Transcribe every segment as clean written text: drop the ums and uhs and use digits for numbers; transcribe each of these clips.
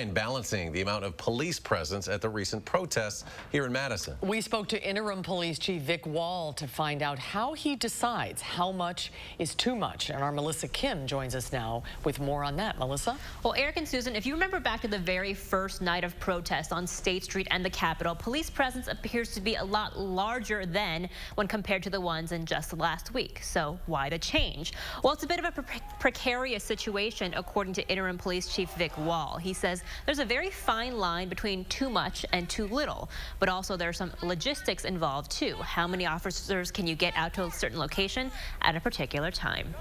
fine balancing the amount of police presence at the recent protests here in Madison. We spoke to Interim Police Chief Vic Wall to find out how he decides how much is too much. And our Melissa Kim joins us now with more on that. Melissa? Well, Eric and Susan, if you remember back to the very first night of protests on State Street and the Capitol, police presence appears to be a lot larger then when compared to the ones in just last week. So why the change? Well, it's a bit of a precarious situation, according to Interim Police Chief Vic Wall. He says there's a very fine line between too much and too little, but also there's some logistics involved too. How many officers can you get out to a certain location at a particular time?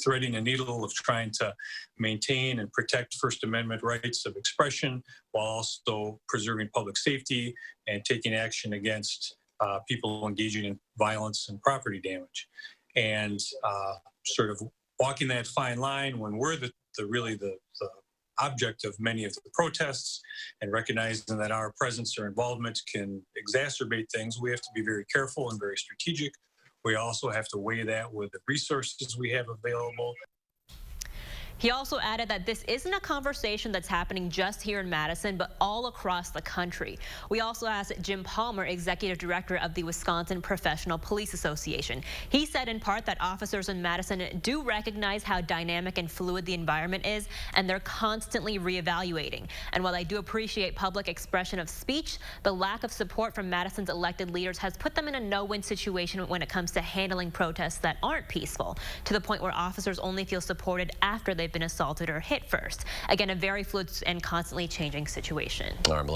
Threading a needle of trying to maintain and protect First Amendment rights of expression while also preserving public safety and taking action against people engaging in violence and property damage. And sort of walking that fine line when we're really the object of many of the protests, and recognizing that our presence or involvement can exacerbate things, we have to be very careful and very strategic. We also have to weigh that with the resources we have available. He also added that this isn't a conversation that's happening just here in Madison, but all across the country. We also asked Jim Palmer, Executive Director of the Wisconsin Professional Police Association. He said in part that officers in Madison do recognize how dynamic and fluid the environment is, and they're constantly reevaluating. And while I do appreciate public expression of speech, the lack of support from Madison's elected leaders has put them in a no-win situation when it comes to handling protests that aren't peaceful, to the point where officers only feel supported after they've been assaulted or hit first. Again, a very fluid and constantly changing situation. All right,